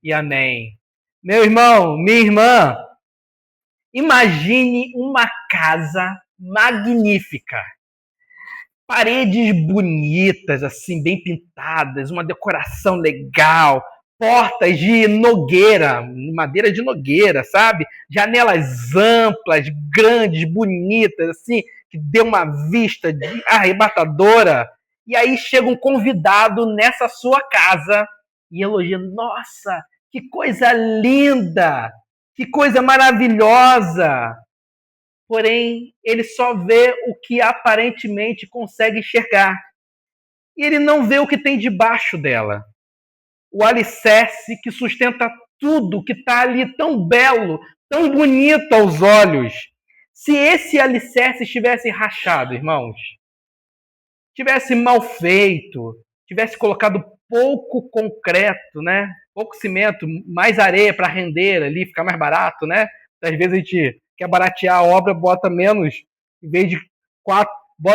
e amém. Meu irmão, minha irmã, imagine uma casa magnífica. Paredes bonitas, assim, bem pintadas, uma decoração legal, portas de nogueira, madeira de nogueira, sabe? Janelas amplas, grandes, bonitas, assim, que dê uma vista arrebatadora. E aí chega um convidado nessa sua casa e elogia: nossa, que coisa linda, que coisa maravilhosa. Porém, ele só vê o que aparentemente consegue enxergar. E ele não vê o que tem debaixo dela. O alicerce que sustenta tudo que está ali tão belo, tão bonito aos olhos. Se esse alicerce estivesse rachado, irmãos, tivesse mal feito, tivesse colocado pouco concreto, né? Pouco cimento, mais areia para render ali, ficar mais barato, né? Às vezes a gente quer baratear a obra, bota menos, em vez de 4,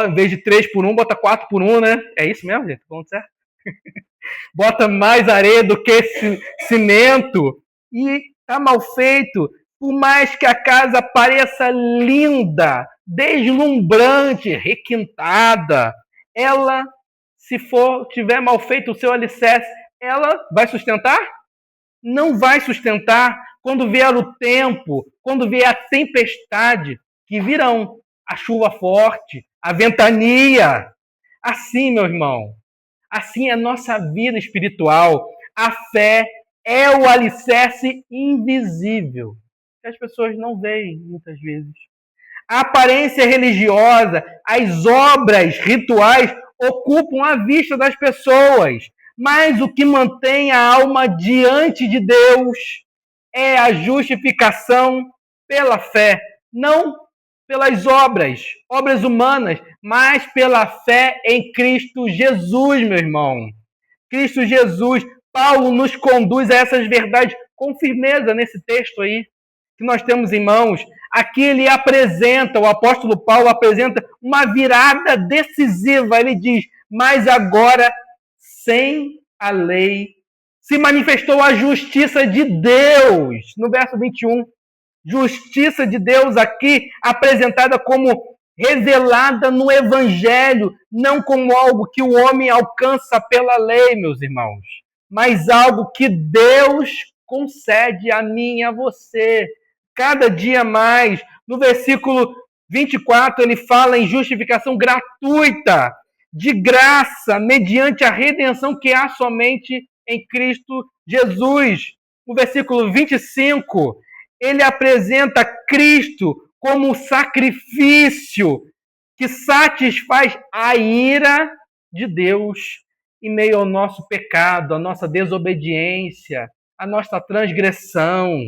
em vez de 3 por 1, bota 4 por 1, né? É isso mesmo, gente? Tá falando certo? Bota mais areia do que cimento e tá mal feito. Por mais que a casa pareça linda, deslumbrante, requintada, ela, se tiver mal feito o seu alicerce, ela vai sustentar? Não vai sustentar. Quando vier o tempo, quando vier a tempestade, que virão a chuva forte, a ventania. Assim, meu irmão, assim é a nossa vida espiritual. A fé é o alicerce invisível que as pessoas não veem muitas vezes. A aparência religiosa, as obras rituais ocupam a vista das pessoas, mas o que mantém a alma diante de Deus é a justificação pela fé, não pelas obras humanas, mas pela fé em Cristo Jesus, meu irmão. Cristo Jesus, Paulo nos conduz a essas verdades com firmeza nesse texto aí que nós temos em mãos. Aqui ele apresenta, o apóstolo Paulo apresenta uma virada decisiva. Ele diz: mas agora, sem a lei, se manifestou a justiça de Deus. No verso 21, justiça de Deus aqui apresentada como revelada no Evangelho, não como algo que o homem alcança pela lei, meus irmãos, mas algo que Deus concede a mim e a você, cada dia mais. No versículo 24, ele fala em justificação gratuita, de graça, mediante a redenção que há somente em Cristo Jesus. No versículo 25, ele apresenta Cristo como um sacrifício que satisfaz a ira de Deus em meio ao nosso pecado, à nossa desobediência, à nossa transgressão.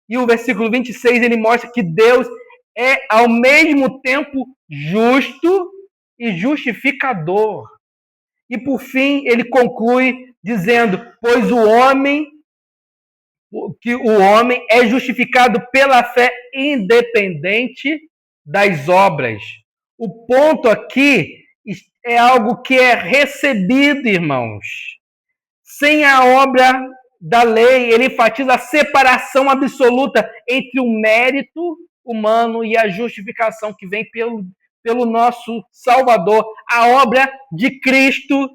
E o versículo 26, ele mostra que Deus é ao mesmo tempo justo e justificador. E por fim, ele conclui dizendo: pois o homem é justificado pela fé independente das obras. O ponto aqui é algo que é recebido, irmãos. Sem a obra da lei, ele enfatiza a separação absoluta entre o mérito humano e a justificação que vem pelo nosso Salvador. A obra de Cristo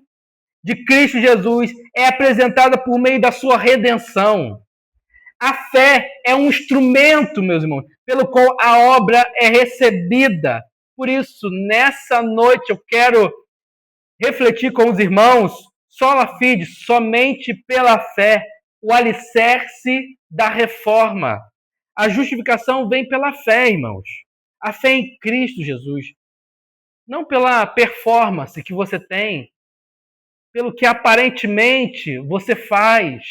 Jesus, é apresentada por meio da sua redenção. A fé é um instrumento, meus irmãos, pelo qual a obra é recebida. Por isso, nessa noite, eu quero refletir com os irmãos, sola fide, somente pela fé, o alicerce da reforma. A justificação vem pela fé, irmãos. A fé em Cristo Jesus. Não pela performance que você tem, pelo que aparentemente você faz,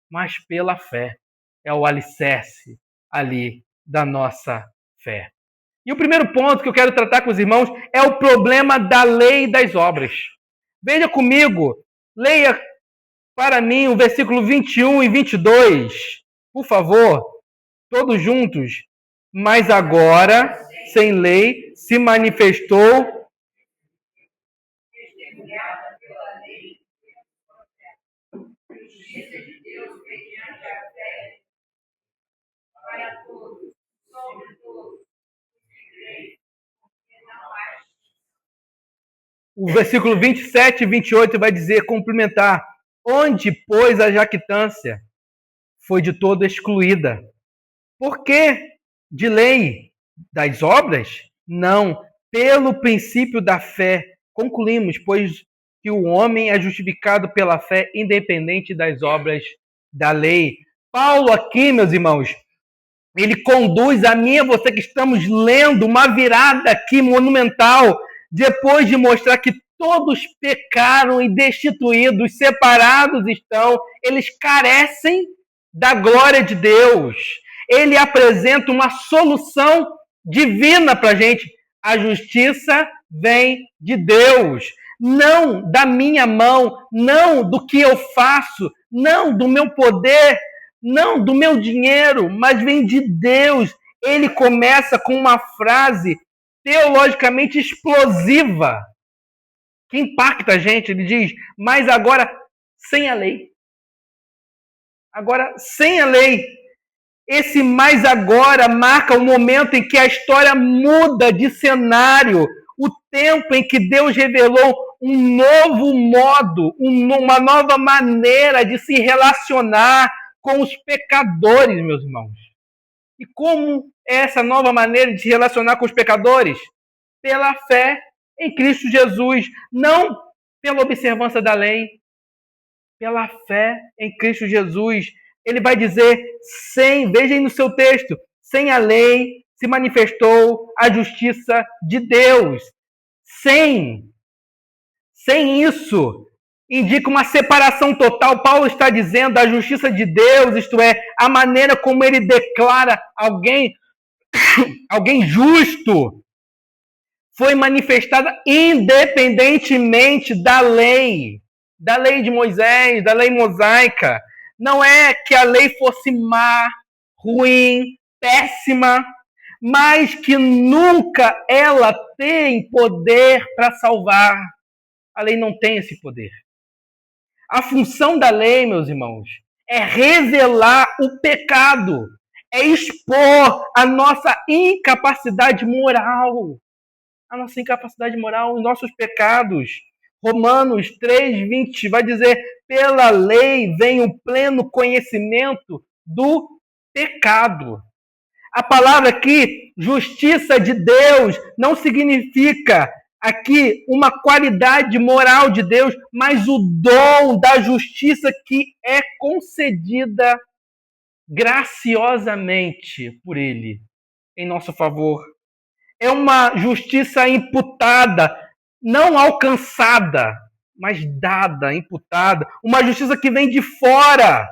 mas pela fé. É o alicerce ali da nossa fé. E o primeiro ponto que eu quero tratar com os irmãos é o problema da lei e das obras. Veja comigo, leia para mim o versículo 21 e 22, por favor, todos juntos. Mas agora, sem lei, se manifestou O versículo 27 e 28 vai dizer, complementar, onde, pois, a jactância foi de todo excluída. Por quê? De lei? Das obras? Não. Pelo princípio da fé. Concluímos, pois, que o homem é justificado pela fé, independente das obras da lei. Paulo aqui, meus irmãos, ele conduz a mim e a você que estamos lendo uma virada aqui monumental, depois de mostrar que todos pecaram e destituídos, separados estão, eles carecem da glória de Deus. Ele apresenta uma solução divina para a gente. A justiça vem de Deus, não da minha mão, não do que eu faço, não do meu poder, não do meu dinheiro, mas vem de Deus. Ele começa com uma frase teologicamente explosiva, que impacta a gente. Ele diz, mas agora sem a lei. Agora sem a lei. Esse mais agora marca o momento em que a história muda de cenário, o tempo em que Deus revelou um novo modo, uma nova maneira de se relacionar com os pecadores, meus irmãos. E como é essa nova maneira de se relacionar com os pecadores? Pela fé em Cristo Jesus, não pela observância da lei, pela fé em Cristo Jesus. Ele vai dizer, veja aí no seu texto, sem a lei se manifestou a justiça de Deus. Sem isso, indica uma separação total. Paulo está dizendo a justiça de Deus, isto é, a maneira como ele declara alguém justo, foi manifestada independentemente da lei de Moisés, da lei mosaica. Não é que a lei fosse má, ruim, péssima, mas que nunca ela tem poder para salvar. A lei não tem esse poder. A função da lei, meus irmãos, é revelar o pecado, é expor a nossa incapacidade moral, os nossos pecados. Romanos 3:20 vai dizer, pela lei vem o pleno conhecimento do pecado. A palavra aqui, justiça de Deus, não significa aqui uma qualidade moral de Deus, mas o dom da justiça que é concedida graciosamente por Ele, em nosso favor. É uma justiça imputada, não alcançada, mas dada, imputada. Uma justiça que vem de fora.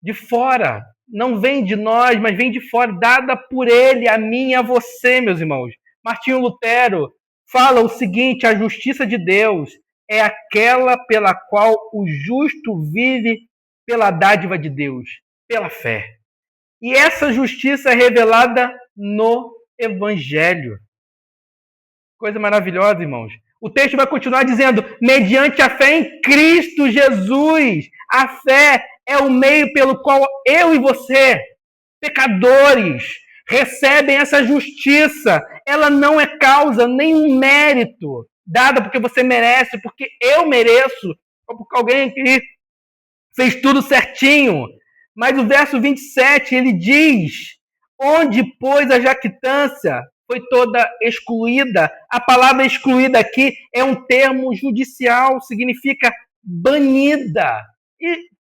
De fora. Não vem de nós, mas vem de fora, dada por ele, a mim e a você, meus irmãos. Martinho Lutero fala o seguinte, a justiça de Deus é aquela pela qual o justo vive pela dádiva de Deus, pela fé. E essa justiça é revelada no Evangelho. Coisa maravilhosa, irmãos. O texto vai continuar dizendo, mediante a fé em Cristo Jesus. A fé é o meio pelo qual eu e você, pecadores, recebem essa justiça. Ela não é causa, nem um mérito, dada porque você merece, porque eu mereço, ou porque alguém aqui fez tudo certinho. Mas o verso 27, ele diz, onde, pois, a jactância foi toda excluída. A palavra excluída aqui é um termo judicial, significa banida,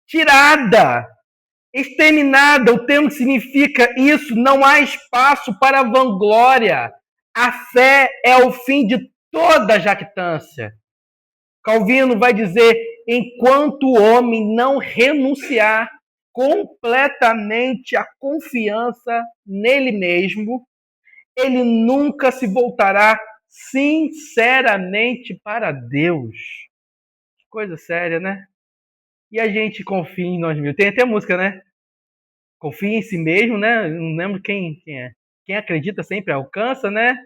tirada, exterminada. O termo significa isso, não há espaço para vanglória. A fé é o fim de toda jactância. Calvino vai dizer, enquanto o homem não renunciar completamente a confiança nele mesmo, ele nunca se voltará sinceramente para Deus. Que coisa séria, né? E a gente confia em nós mesmos. Tem até música, né? Confia em si mesmo, né? Não lembro quem é. Quem acredita sempre alcança, né?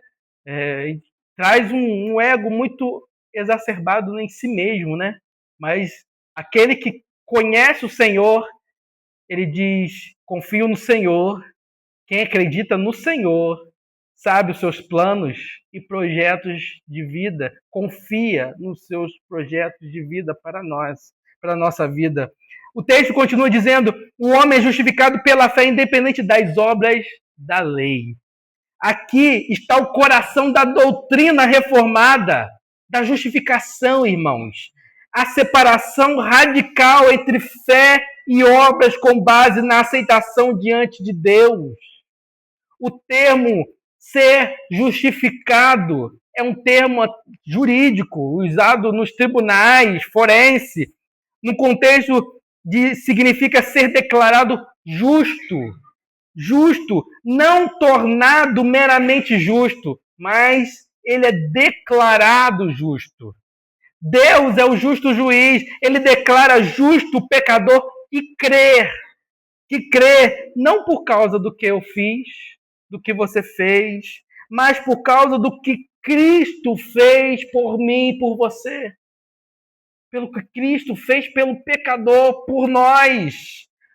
Traz um ego muito exacerbado em si mesmo, né? Mas aquele que conhece o Senhor, ele diz, confio no Senhor. Quem acredita no Senhor sabe os seus planos e projetos de vida, confia nos seus projetos de vida para nós, para a nossa vida. O texto continua dizendo: o homem é justificado pela fé, independente das obras da lei. Aqui está o coração da doutrina reformada, da justificação, irmãos. A separação radical entre fé e obras com base na aceitação diante de Deus. O termo ser justificado é um termo jurídico usado nos tribunais forense, no contexto de significa ser declarado justo. Justo, não tornado meramente justo, mas ele é declarado justo. Deus é o justo juiz, ele declara justo o pecador que crê não por causa do que eu fiz, do que você fez, mas por causa do que Cristo fez por mim e por você. Pelo que Cristo fez pelo pecador, por nós.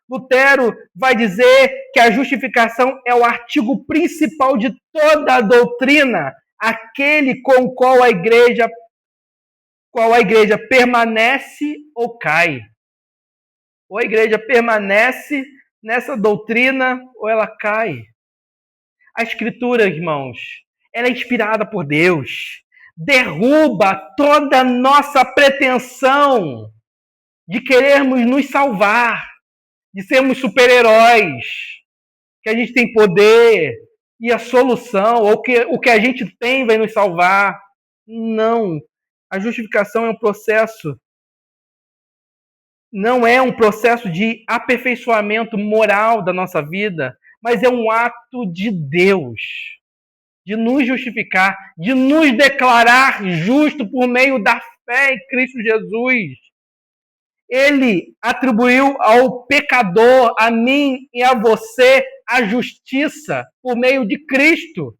Lutero vai dizer que a justificação é o artigo principal de toda a doutrina, aquele com o qual a igreja permanece ou cai. Ou a igreja permanece nessa doutrina ou ela cai. A Escritura, irmãos, ela é inspirada por Deus. Derruba toda a nossa pretensão de querermos nos salvar, de sermos super-heróis, que a gente tem poder e a solução, ou que o que a gente tem vai nos salvar. Não. A justificação é um processo, não é um processo de aperfeiçoamento moral da nossa vida, mas é um ato de Deus, de nos justificar, de nos declarar justo por meio da fé em Cristo Jesus. Ele atribuiu ao pecador, a mim e a você, a justiça por meio de Cristo.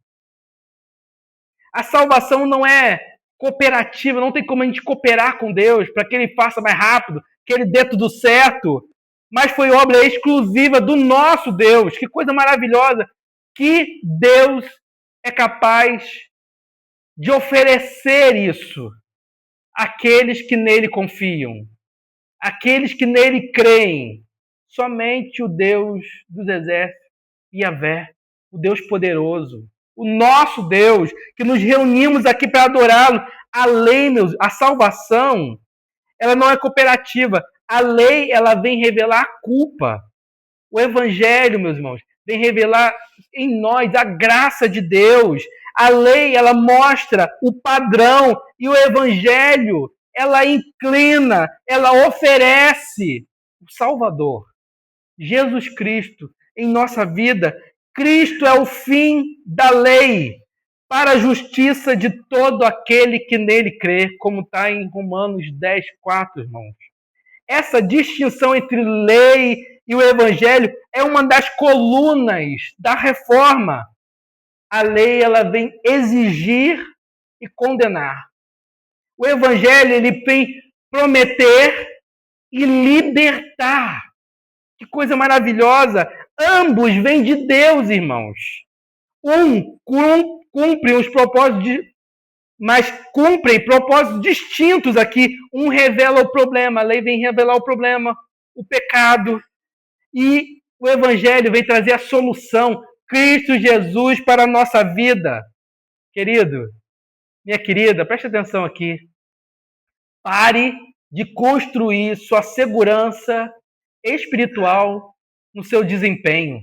A salvação não é cooperativa, não tem como a gente cooperar com Deus para que Ele faça mais rápido, que Ele dê tudo certo, mas foi obra exclusiva do nosso Deus. Que coisa maravilhosa! Que Deus é capaz de oferecer isso àqueles que nele confiam, àqueles que nele creem. Somente o Deus dos exércitos, Yahvé, o Deus poderoso, o nosso Deus, que nos reunimos aqui para adorá-lo. A lei, a salvação, ela não é cooperativa. A lei, ela vem revelar a culpa. O evangelho, meus irmãos, vem revelar em nós a graça de Deus. A lei, ela mostra o padrão, e o evangelho, ela inclina, ela oferece o Salvador, Jesus Cristo, em nossa vida. Cristo é o fim da lei para a justiça de todo aquele que nele crê, como está em Romanos 10:4, irmãos. Essa distinção entre lei e o evangelho é uma das colunas da reforma. A lei, ela vem exigir e condenar. O evangelho, ele vem prometer e libertar. Que coisa maravilhosa! Ambos vêm de Deus, irmãos. Um cumpre os propósitos, mas cumprem propósitos distintos aqui. Um revela o problema, a lei vem revelar o problema, o pecado. E o evangelho vem trazer a solução, Cristo Jesus para a nossa vida. Querido, minha querida, preste atenção aqui. Pare de construir sua segurança espiritual no seu desempenho.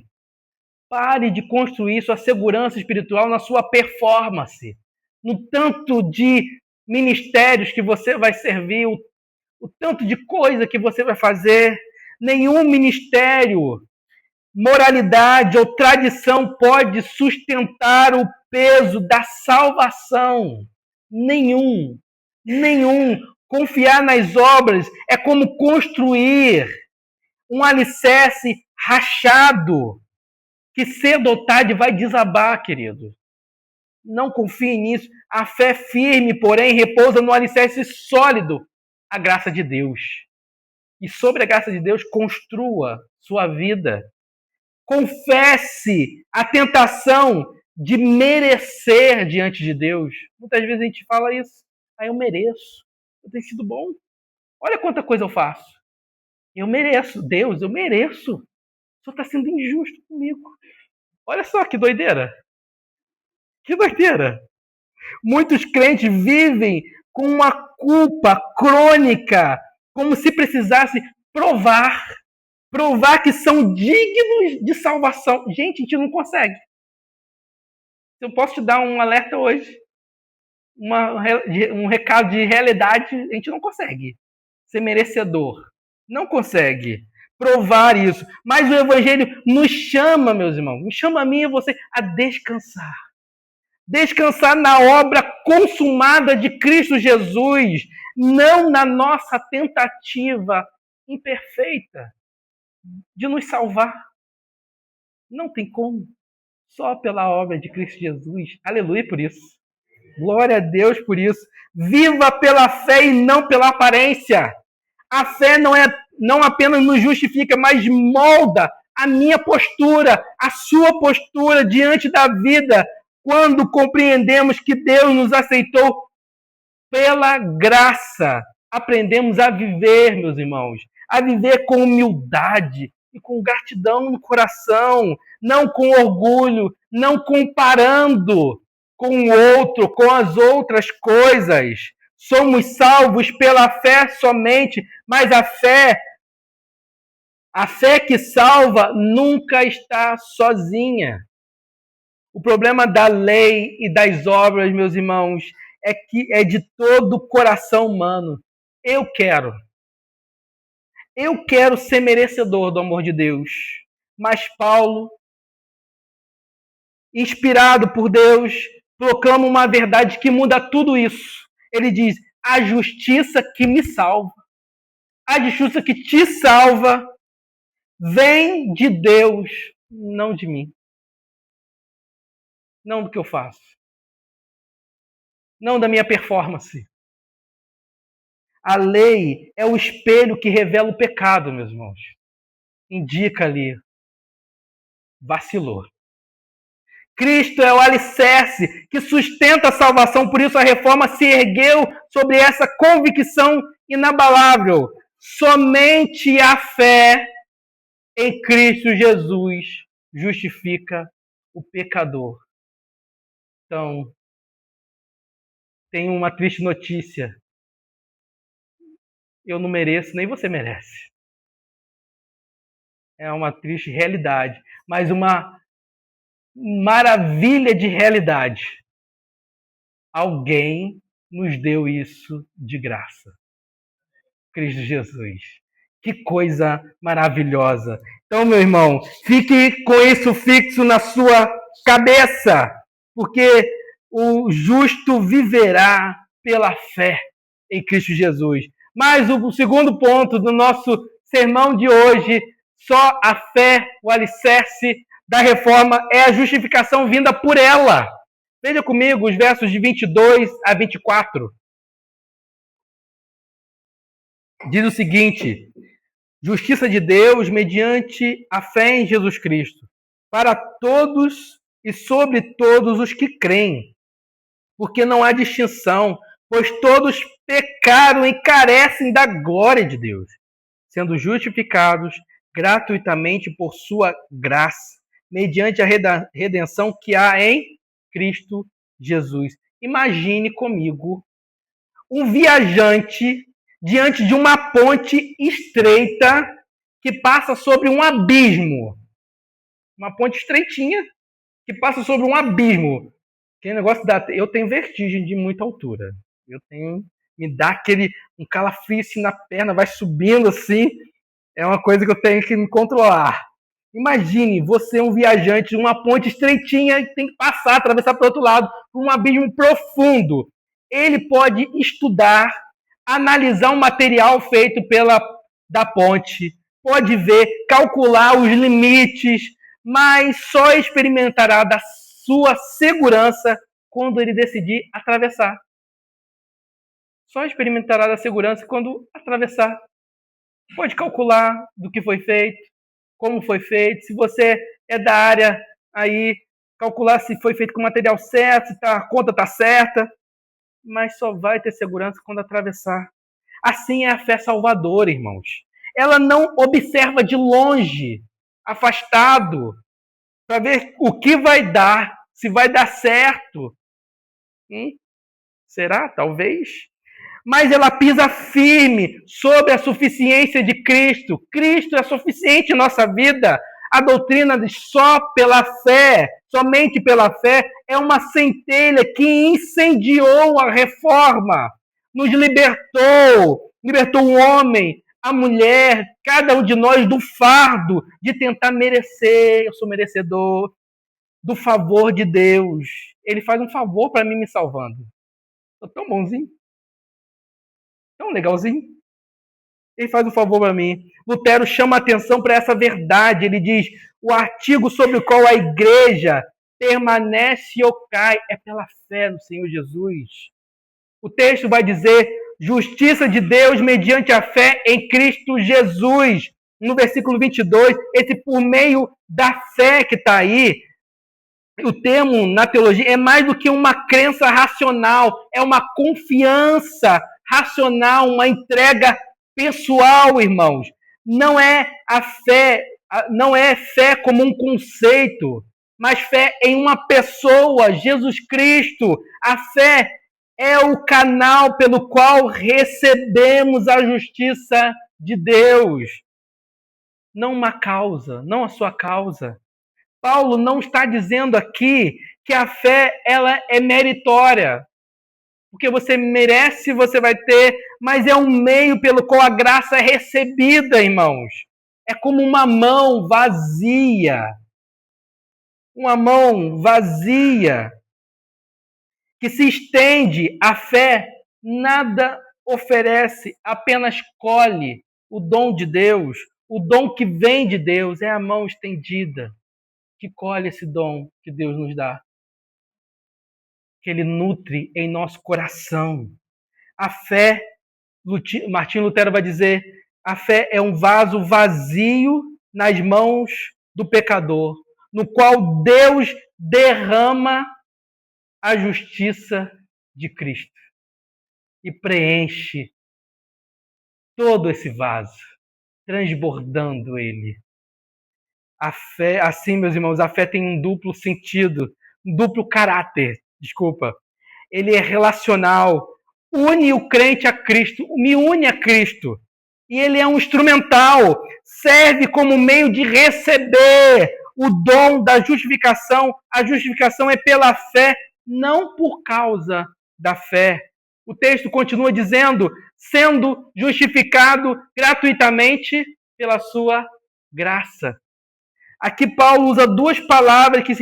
Pare de construir sua segurança espiritual na sua performance, no tanto de ministérios que você vai servir, o tanto de coisa que você vai fazer. Nenhum ministério, moralidade ou tradição pode sustentar o peso da salvação. Nenhum. Confiar nas obras é como construir um alicerce rachado, que cedo ou tarde vai desabar, querido. Não confie nisso. A fé firme, porém, repousa no alicerce sólido, a graça de Deus. E sobre a graça de Deus, construa sua vida. Confesse a tentação de merecer diante de Deus. Muitas vezes a gente fala isso. Ah, eu mereço. Eu tenho sido bom. Olha quanta coisa eu faço. Eu mereço. Deus, eu mereço. O Senhor está sendo injusto comigo. Olha só que doideira. Que doideira. Muitos crentes vivem com uma culpa crônica, como se precisasse provar que são dignos de salvação. Gente, a gente não consegue. Eu posso te dar um alerta hoje, um recado de realidade, a gente não consegue ser merecedor. Não consegue provar isso. Mas o Evangelho nos chama, meus irmãos, nos chama a mim e você a descansar. Descansar na obra consumada de Cristo Jesus, não na nossa tentativa imperfeita de nos salvar. Não tem como. Só pela obra de Cristo Jesus. Aleluia por isso. Glória a Deus por isso. Viva pela fé e não pela aparência. A fé não apenas nos justifica, mas molda a minha postura, a sua postura diante da vida, quando compreendemos que Deus nos aceitou pela graça. Aprendemos a viver, meus irmãos, a viver com humildade e com gratidão no coração, não com orgulho, não comparando com o outro, com as outras coisas. Somos salvos pela fé somente, mas a fé que salva nunca está sozinha. O problema da lei e das obras, meus irmãos, é que é de todo o coração humano. Eu quero ser merecedor do amor de Deus. Mas Paulo, inspirado por Deus, proclama uma verdade que muda tudo isso. Ele diz: a justiça que me salva, a justiça que te salva, vem de Deus, não de mim. Não do que eu faço. Não da minha performance. A lei é o espelho que revela o pecado, meus irmãos. Indica ali. Vacilou. Cristo é o alicerce que sustenta a salvação, por isso a reforma se ergueu sobre essa convicção inabalável. Somente a fé em Cristo Jesus justifica o pecador. Então, tenho uma triste notícia. Eu não mereço, nem você merece. É uma triste realidade, mas uma maravilha de realidade. Alguém nos deu isso de graça. Cristo Jesus. Que coisa maravilhosa. Então, meu irmão, fique com isso fixo na sua cabeça, porque o justo viverá pela fé em Cristo Jesus. Mas o segundo ponto do nosso sermão de hoje, só a fé, o alicerce da reforma, é a justificação vinda por ela. Veja comigo os versos de 22 a 24. Diz o seguinte: justiça de Deus mediante a fé em Jesus Cristo, para todos e sobre todos os que creem, porque não há distinção, pois todos pecaram e carecem da glória de Deus, sendo justificados gratuitamente por sua graça, mediante a redenção que há em Cristo Jesus. Imagine comigo um viajante diante de uma ponte estreita que passa sobre um abismo. Uma ponte estreitinha que passa sobre um abismo. Aquele negócio eu tenho vertigem de muita altura. Me dá um calafrio assim na perna, vai subindo assim. É uma coisa que eu tenho que me controlar. Imagine você, um viajante de uma ponte estreitinha e tem que passar, atravessar para o outro lado, por um abismo profundo. Ele pode estudar, analisar o material feito da ponte, pode ver, calcular os limites, mas só experimentará da sua segurança quando ele decidir atravessar. Só experimentará da segurança quando atravessar. Pode calcular do que foi feito, como foi feito. Se você é da área aí, calcular se foi feito com o material certo, se a conta está certa, mas só vai ter segurança quando atravessar. Assim é a fé salvadora, irmãos. Ela não observa de longe, afastado, para ver o que vai dar, se vai dar certo. Será? Talvez. Mas ela pisa firme sobre a suficiência de Cristo. Cristo é suficiente em nossa vida. A doutrina de só pela fé, somente pela fé, é uma centelha que incendiou a reforma, nos libertou o homem, a mulher, cada um de nós do fardo de tentar merecer, eu sou merecedor do favor de Deus. Ele faz um favor para mim me salvando. Sou tão bonzinho, tão legalzinho. Ele faz um favor para mim. Lutero chama atenção para essa verdade. Ele diz: o artigo sobre o qual a igreja permanece ou cai é pela fé no Senhor Jesus. O texto vai dizer: justiça de Deus mediante a fé em Cristo Jesus. No versículo 22, esse por meio da fé que está aí, o termo na teologia é mais do que uma crença racional, é uma confiança racional, uma entrega pessoal, irmãos. Não é a fé, não é fé como um conceito, mas fé em uma pessoa, Jesus Cristo. A fé é o canal pelo qual recebemos a justiça de Deus. Não uma causa, não a sua causa. Paulo não está dizendo aqui que a fé ela é meritória. Porque você merece, você vai ter, mas é um meio pelo qual a graça é recebida, irmãos. É como uma mão vazia. Uma mão vazia que se estende. A fé nada oferece, apenas colhe o dom de Deus. O dom que vem de Deus é a mão estendida que colhe esse dom que Deus nos dá, que Ele nutre em nosso coração. A fé, Martinho Lutero vai dizer, a fé é um vaso vazio nas mãos do pecador, no qual Deus derrama a justiça de Cristo e preenche todo esse vaso, transbordando ele. A fé, assim, meus irmãos, a fé tem um duplo sentido, um duplo caráter, Ele é relacional, une o crente a Cristo, me une a Cristo. E ele é um instrumental, serve como meio de receber o dom da justificação. A justificação é pela fé, não por causa da fé. O texto continua dizendo, sendo justificado gratuitamente pela sua graça. Aqui Paulo usa duas palavras que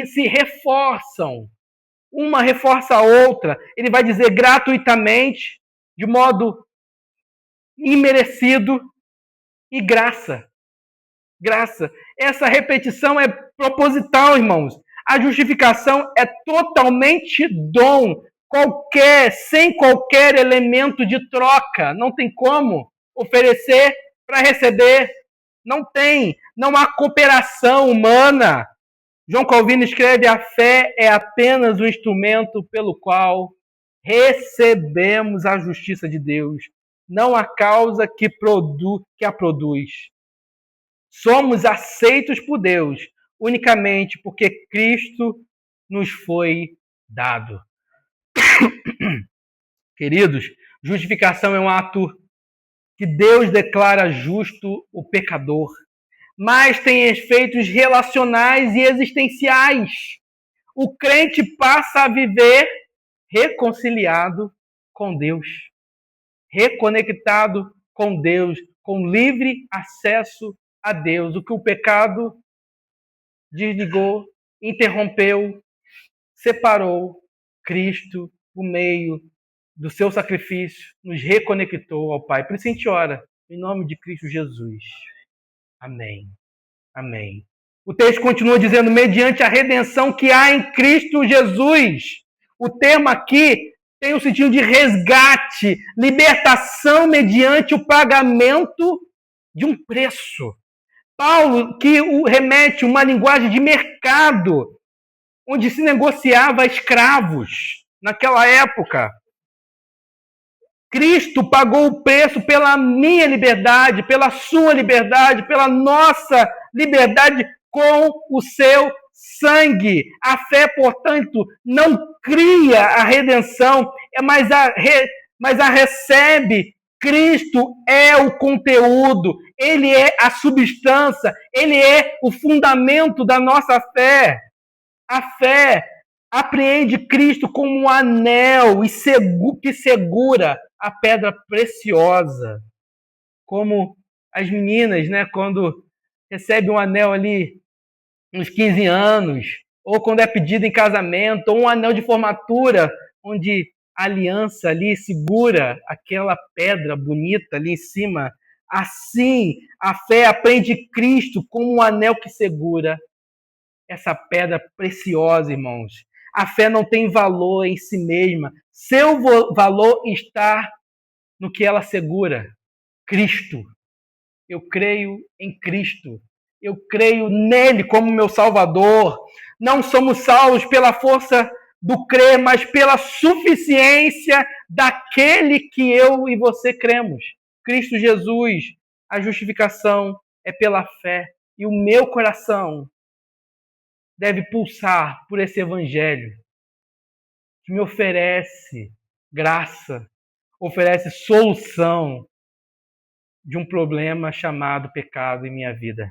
se reforçam. Uma reforça a outra. Ele vai dizer gratuitamente, de modo imerecido, e graça. Graça. Essa repetição é proposital, irmãos. A justificação é totalmente dom, sem qualquer elemento de troca. Não tem como oferecer para receber. Não tem. Não há cooperação humana. João Calvino escreve: a fé é apenas o instrumento pelo qual recebemos a justiça de Deus, não a causa que a produz. Somos aceitos por Deus unicamente porque Cristo nos foi dado. Queridos, justificação é um ato que Deus declara justo o pecador, mas tem efeitos relacionais e existenciais. O crente passa a viver reconciliado com Deus, reconectado com Deus, com livre acesso a Deus. O que o pecado desligou, interrompeu, separou, Cristo, por meio do seu sacrifício, nos reconectou ao Pai. Por isso a gente ora, em nome de Cristo Jesus. Amém. Amém. O texto continua dizendo, mediante a redenção que há em Cristo Jesus. O termo aqui tem o sentido de resgate, libertação mediante o pagamento de um preço. Paulo, que remete uma linguagem de mercado, onde se negociava escravos naquela época. Cristo pagou o preço pela minha liberdade, pela sua liberdade, pela nossa liberdade com o seu sangue. A fé, portanto, não cria a redenção, mas a recebe. Cristo é o conteúdo, ele é a substância, ele é o fundamento da nossa fé. A fé apreende Cristo como um anel que segura a pedra preciosa. Como as meninas, né, quando recebem um anel ali uns 15 anos, ou quando é pedido em casamento, ou um anel de formatura, onde a aliança ali segura aquela pedra bonita ali em cima. Assim, a fé aprende Cristo como um anel que segura essa pedra preciosa, irmãos. A fé não tem valor em si mesma. Seu valor está no que ela segura. Cristo. Eu creio em Cristo. Eu creio nele como meu Salvador. Não somos salvos pela força do crer, mas pela suficiência daquele que eu e você cremos. Cristo Jesus. A justificação é pela fé. E o meu coração deve pulsar por esse evangelho que me oferece graça, oferece solução de um problema chamado pecado em minha vida.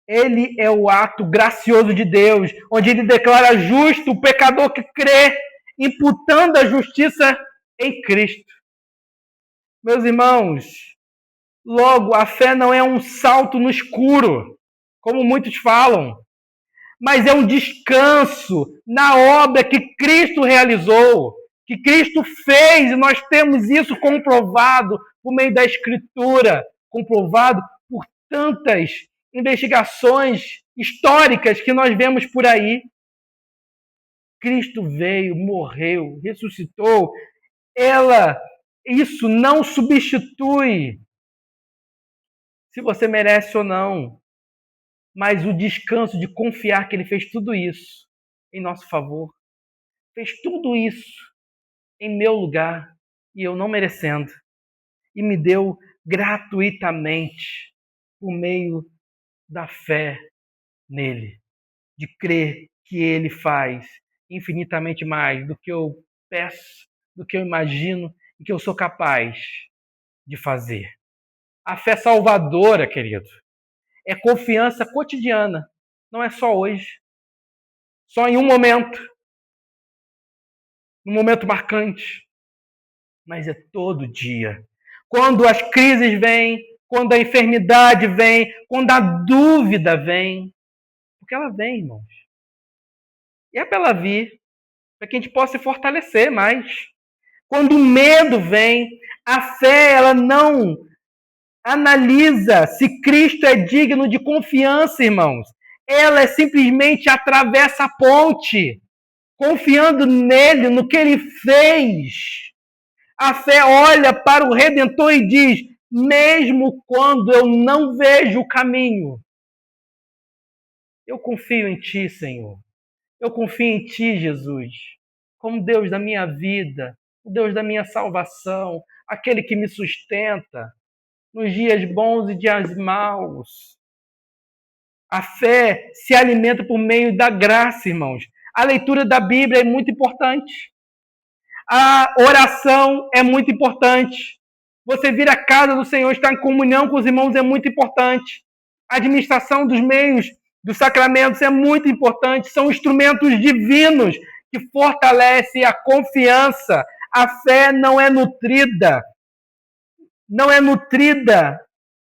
Ele é o ato gracioso de Deus, onde ele declara justo o pecador que crê, imputando a justiça em Cristo. Meus irmãos, logo, a fé não é um salto no escuro, como muitos falam, mas é um descanso na obra que Cristo realizou, que Cristo fez, e nós temos isso comprovado por meio da Escritura, comprovado por tantas investigações históricas que nós vemos por aí. Cristo veio, morreu, ressuscitou. Isso não substitui se você merece ou não, mas o descanso de confiar que ele fez tudo isso em nosso favor. Fez tudo isso em meu lugar e eu não merecendo. E me deu gratuitamente por meio da fé nele, de crer que ele faz infinitamente mais do que eu peço, do que eu imagino e que eu sou capaz de fazer. A fé salvadora, querido, é confiança cotidiana. Não é só hoje. Só em um momento. Um momento marcante. Mas é todo dia. Quando as crises vêm, quando a enfermidade vem, quando a dúvida vem. Porque ela vem, irmãos. E é para ela vir, para que a gente possa se fortalecer mais. Quando o medo vem, a fé, ela não analisa se Cristo é digno de confiança, irmãos. Ela simplesmente atravessa a ponte, confiando nele, no que ele fez. A fé olha para o Redentor e diz: mesmo quando eu não vejo o caminho, eu confio em ti, Senhor. Eu confio em ti, Jesus, como Deus da minha vida, o Deus da minha salvação, aquele que me sustenta nos dias bons e dias maus. A fé se alimenta por meio da graça, irmãos. A leitura da Bíblia é muito importante. A oração é muito importante. Você vir à casa do Senhor, estar em comunhão com os irmãos é muito importante. A administração dos meios dos sacramentos é muito importante. São instrumentos divinos que fortalecem a confiança. A fé não é nutrida,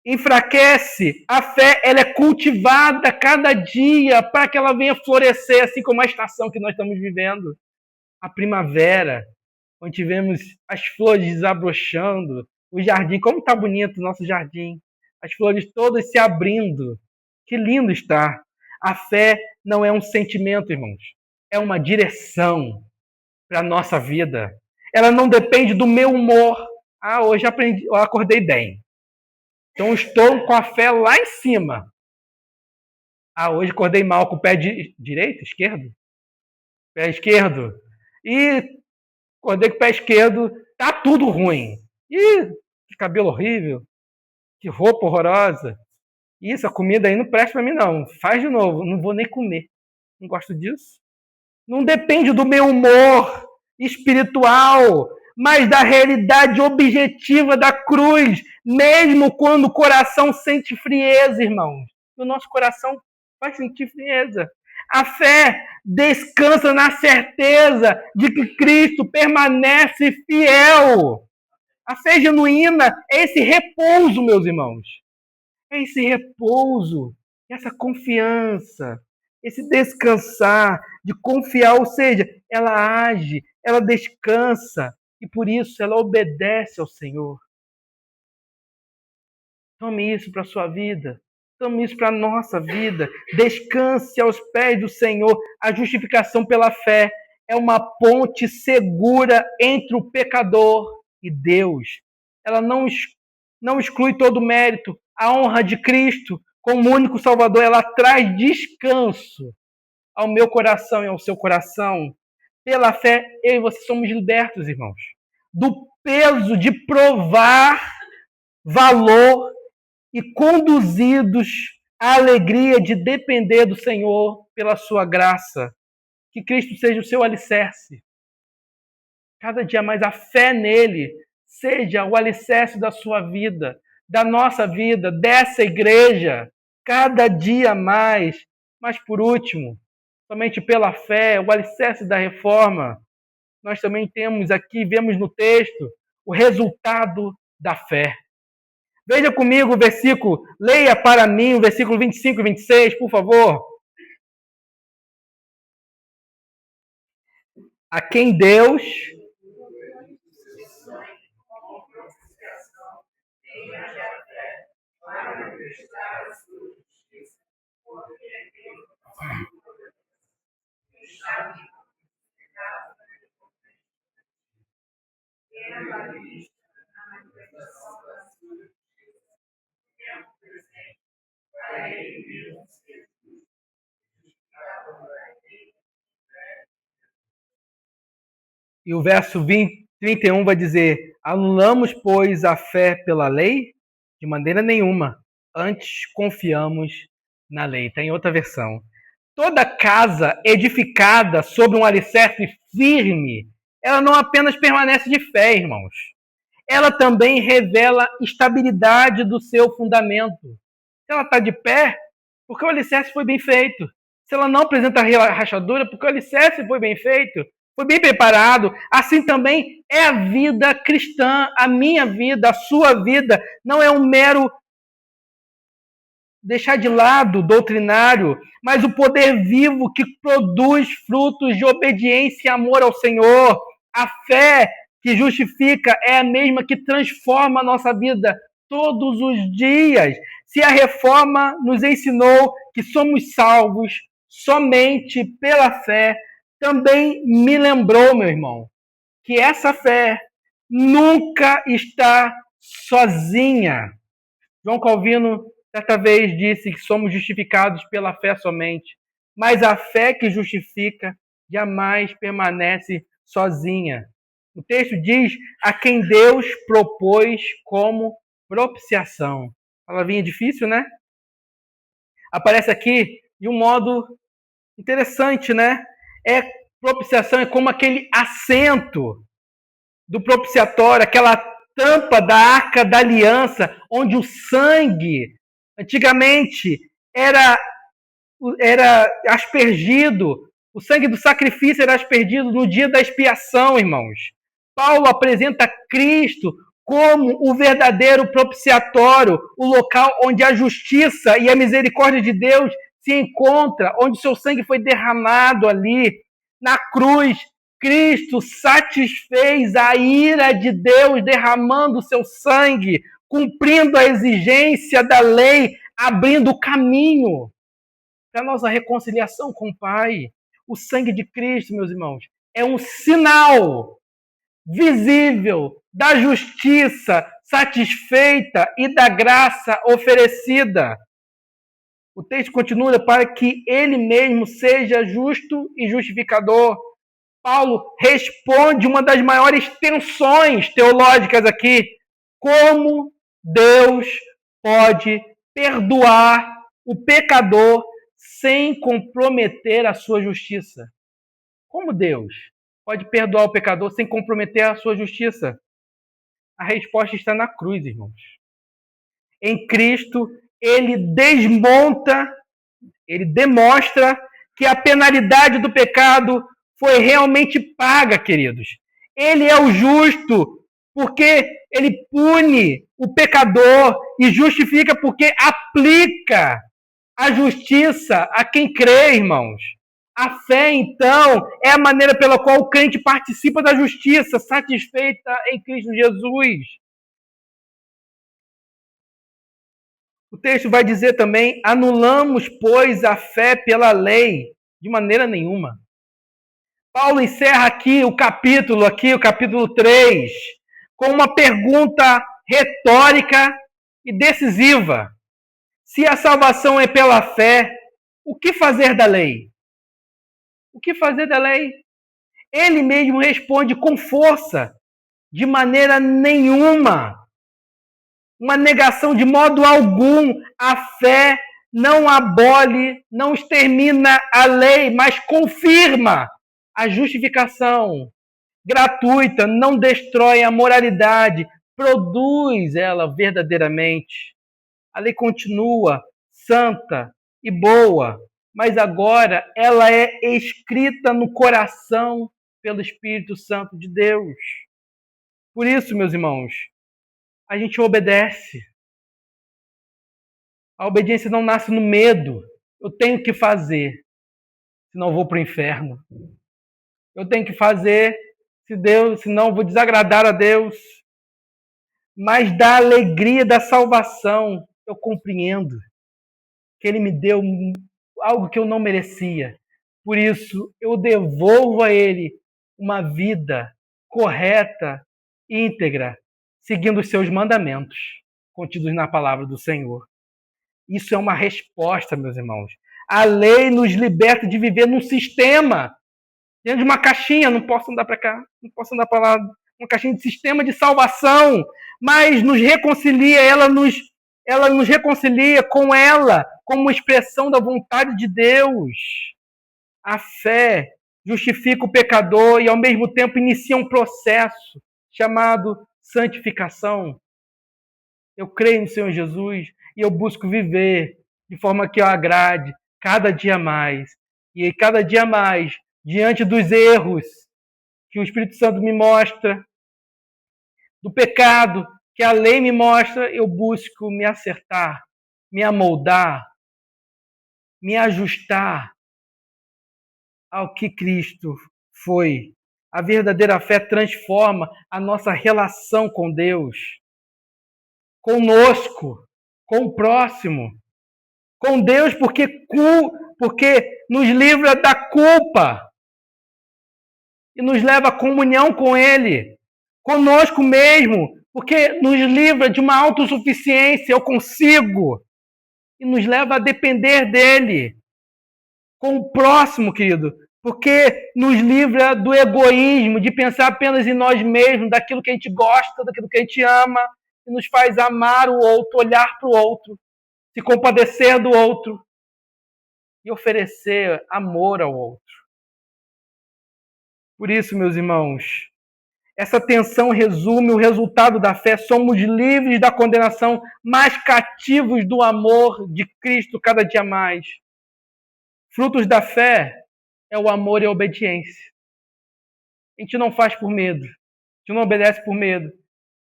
enfraquece. A fé, ela é cultivada cada dia para que ela venha florescer, assim como a estação que nós estamos vivendo. A primavera, onde tivemos as flores desabrochando, o jardim, como está bonito o nosso jardim. As flores todas se abrindo. Que lindo está. A fé não é um sentimento, irmãos. É uma direção para a nossa vida. Ela não depende do meu humor. Hoje eu acordei bem. Então estou com a fé lá em cima. Hoje acordei mal com o pé direito, esquerdo? pé esquerdo. E acordei com o pé esquerdo, tá tudo ruim. Ih, que cabelo horrível, que roupa horrorosa. Isso, a comida aí não presta pra mim, não. Faz de novo, não vou nem comer. Não gosto disso. Não depende do meu humor espiritual, mas da realidade objetiva da cruz. Mesmo quando o coração sente frieza, irmãos. O nosso coração vai sentir frieza. A fé descansa na certeza de que Cristo permanece fiel. A fé genuína é esse repouso, meus irmãos. É esse repouso, essa confiança, esse descansar, de confiar, ou seja, ela age, ela descansa e por isso ela obedece ao Senhor. Tome isso para a sua vida. Tome isso para a nossa vida. Descanse aos pés do Senhor. A justificação pela fé é uma ponte segura entre o pecador e Deus. Ela não exclui todo o mérito. A honra de Cristo como único Salvador, ela traz descanso ao meu coração e ao seu coração. Pela fé, eu e você somos libertos, irmãos, do peso de provar valor e conduzidos à alegria de depender do Senhor pela sua graça. Que Cristo seja o seu alicerce. Cada dia mais a fé nele seja o alicerce da sua vida, da nossa vida, dessa igreja. Cada dia mais. Mas por último, somente pela fé, o alicerce da reforma, nós também temos aqui, vemos no texto, o resultado da fé. Veja comigo o versículo, leia para mim o versículo 25 e 26, por favor. A quem Deus E o verso 31 vai dizer: anulamos, pois, a fé pela lei? De maneira nenhuma. Antes confiamos na lei. Está em outra versão. Toda casa edificada sobre um alicerce firme, ela não apenas permanece de fé, irmãos. Ela também revela estabilidade do seu fundamento. Se ela está de pé, porque o alicerce foi bem feito. Se ela não apresenta rachadura, porque o alicerce foi bem feito, foi bem preparado. Assim também é a vida cristã, a minha vida, a sua vida. Não é um mero deixar de lado doutrinário, mas o poder vivo que produz frutos de obediência e amor ao Senhor. A fé que justifica é a mesma que transforma a nossa vida todos os dias. Se a reforma nos ensinou que somos salvos somente pela fé, também me lembrou, meu irmão, que essa fé nunca está sozinha. João Calvino certa vez disse que somos justificados pela fé somente, mas a fé que justifica jamais permanece sozinha. O texto diz a quem Deus propôs como propiciação. Palavrinha difícil, né? Aparece aqui de um modo interessante, né? Propiciação é como aquele assento do propiciatório, aquela tampa da arca da aliança, onde o sangue, antigamente, era aspergido, o sangue do sacrifício era aspergido no dia da expiação, irmãos. Paulo apresenta Cristo como o verdadeiro propiciatório, o local onde a justiça e a misericórdia de Deus se encontra, onde o seu sangue foi derramado ali, na cruz. Cristo satisfez a ira de Deus derramando o seu sangue, cumprindo a exigência da lei, abrindo o caminho para a nossa reconciliação com o Pai. O sangue de Cristo, meus irmãos, é um sinal visível da justiça satisfeita e da graça oferecida. O texto continua para que ele mesmo seja justo e justificador. Paulo responde uma das maiores tensões teológicas aqui. Como Deus pode perdoar o pecador sem comprometer a sua justiça? Como Deus pode perdoar o pecador sem comprometer a sua justiça? A resposta está na cruz, irmãos. Em Cristo, ele desmonta, ele demonstra que a penalidade do pecado foi realmente paga, queridos. Ele é o justo porque ele pune o pecador e justifica porque aplica a justiça a quem crê, irmãos. A fé, então, é a maneira pela qual o crente participa da justiça satisfeita em Cristo Jesus. O texto vai dizer também: anulamos, pois, a fé pela lei? De maneira nenhuma. Paulo encerra aqui o capítulo 3, com uma pergunta retórica e decisiva. Se a salvação é pela fé, o que fazer da lei? O que fazer da lei? Ele mesmo responde com força: de maneira nenhuma. Uma negação de modo algum. A fé não abole, não extermina a lei, mas confirma a justificação gratuita, não destrói a moralidade, produz ela verdadeiramente. A lei continua santa e boa, mas agora ela é escrita no coração pelo Espírito Santo de Deus. Por isso, meus irmãos, a gente obedece. A obediência não nasce no medo. Eu tenho que fazer, senão eu vou para o inferno. Eu tenho que fazer, senão eu vou desagradar a Deus. Mas da alegria da salvação, eu compreendo que Ele me deu algo que eu não merecia. Por isso, eu devolvo a Ele uma vida correta, íntegra, seguindo os seus mandamentos, contidos na palavra do Senhor. Isso é uma resposta, meus irmãos. A lei nos liberta de viver num sistema, dentro de uma caixinha, não posso andar para cá, não posso andar para lá, uma caixinha de sistema de salvação, mas nos reconcilia, ela nos reconcilia com ela, como uma expressão da vontade de Deus. A fé justifica o pecador e, ao mesmo tempo, inicia um processo chamado santificação. Eu creio no Senhor Jesus e eu busco viver de forma que eu agrade cada dia mais. E cada dia mais, diante dos erros que o Espírito Santo me mostra, do pecado que a lei me mostra, eu busco me acertar, me amoldar, me ajustar ao que Cristo foi. A verdadeira fé transforma a nossa relação com Deus, conosco, com o próximo, com Deus, porque nos livra da culpa e nos leva à comunhão com Ele, conosco mesmo, porque nos livra de uma autossuficiência, eu consigo, e nos leva a depender dEle, com o próximo, querido, porque nos livra do egoísmo, de pensar apenas em nós mesmos, daquilo que a gente gosta, daquilo que a gente ama, e nos faz amar o outro, olhar para o outro, se compadecer do outro e oferecer amor ao outro. Por isso, meus irmãos, essa tensão resume o resultado da fé. Somos livres da condenação, mas cativos do amor de Cristo cada dia mais. Frutos da fé é o amor e a obediência. A gente não faz por medo, a gente não obedece por medo,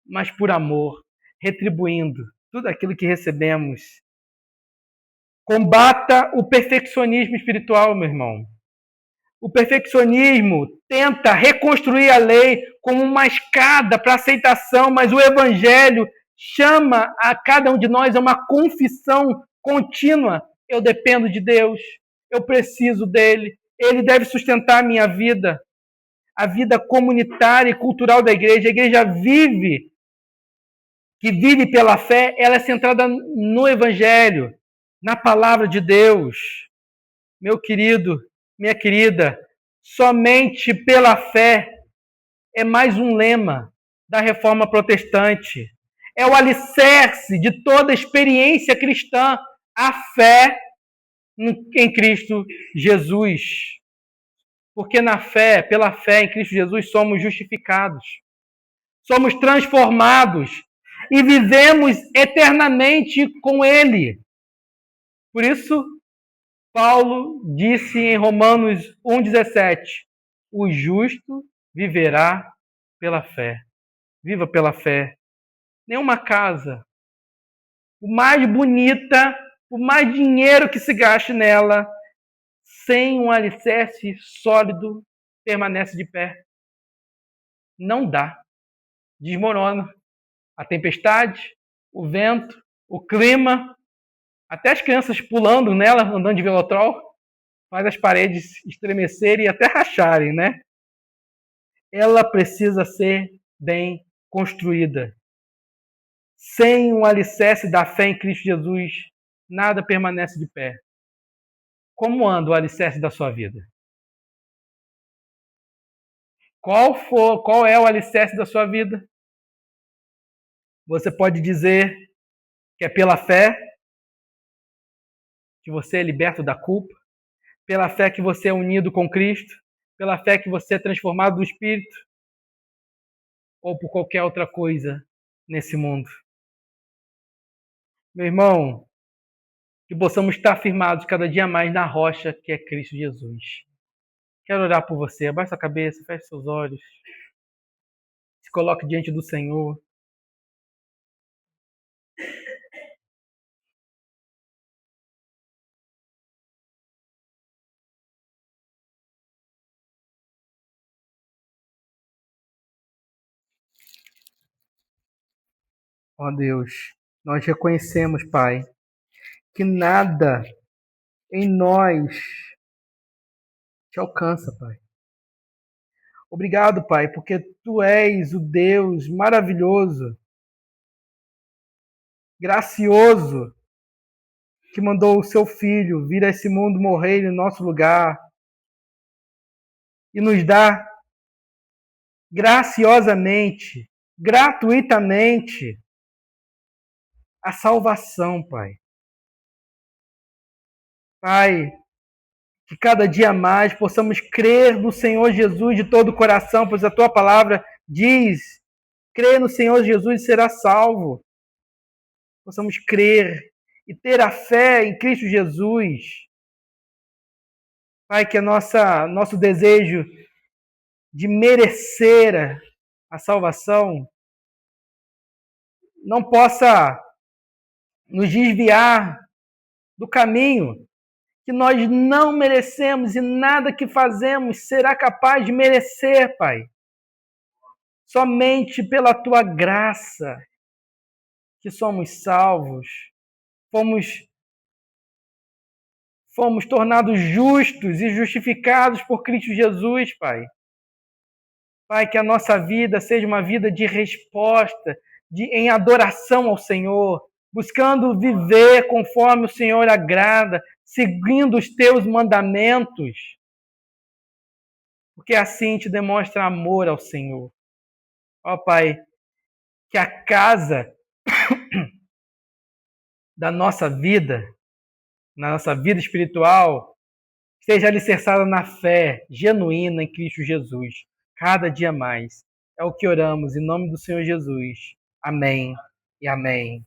mas por amor, retribuindo tudo aquilo que recebemos. Combata o perfeccionismo espiritual, meu irmão. O perfeccionismo tenta reconstruir a lei como uma escada para aceitação, mas o Evangelho chama a cada um de nós a uma confissão contínua. Eu dependo de Deus, eu preciso dele, ele deve sustentar a minha vida. A vida comunitária e cultural da igreja, a igreja que vive pela fé, ela é centrada no Evangelho. na palavra de Deus. Meu querido, minha querida, somente pela fé é mais um lema da Reforma Protestante. É o alicerce de toda experiência cristã, a fé em Cristo Jesus. Porque na fé, pela fé em Cristo Jesus, somos justificados, somos transformados e vivemos eternamente com Ele. Por isso, Paulo disse em Romanos 1,17: o justo viverá pela fé. Viva pela fé. Nenhuma casa, por mais bonita, por mais dinheiro que se gaste nela, sem um alicerce sólido, permanece de pé. Não dá. Desmorona. A tempestade, o vento, o clima, até as crianças pulando nela, andando de velotrol, faz as paredes estremecerem e até racharem, né? Ela precisa ser bem construída. Sem o alicerce da fé em Cristo Jesus, nada permanece de pé. Como anda o alicerce da sua vida? Qual é o alicerce da sua vida? Você pode dizer que é pela fé que você é liberto da culpa, pela fé que você é unido com Cristo, pela fé que você é transformado do Espírito, ou por qualquer outra coisa nesse mundo. Meu irmão, que possamos estar firmados cada dia mais na rocha que é Cristo Jesus. Quero orar por você. Abaixe a cabeça, feche seus olhos. Se coloque diante do Senhor. Ó Deus, nós reconhecemos, Pai, que nada em nós te alcança, Pai. Obrigado, Pai, porque Tu és o Deus maravilhoso, gracioso, que mandou o Seu Filho vir a esse mundo morrer em nosso lugar e nos dá graciosamente, gratuitamente, a salvação, Pai. Pai, que cada dia mais possamos crer no Senhor Jesus de todo o coração, pois a Tua palavra diz: crê no Senhor Jesus e será salvo. Possamos crer e ter a fé em Cristo Jesus. Pai, que nosso desejo de merecer a salvação não possa nos desviar do caminho, que nós não merecemos e nada que fazemos será capaz de merecer, Pai. Somente pela Tua graça que somos salvos, fomos tornados justos e justificados por Cristo Jesus, Pai. Pai, que a nossa vida seja uma vida de resposta, em adoração ao Senhor, buscando viver conforme o Senhor agrada, seguindo os Teus mandamentos, porque assim te demonstra amor ao Senhor. Ó Pai, que a casa da nossa vida, na nossa vida espiritual, seja alicerçada na fé genuína em Cristo Jesus, cada dia mais. É o que oramos em nome do Senhor Jesus. Amém e amém.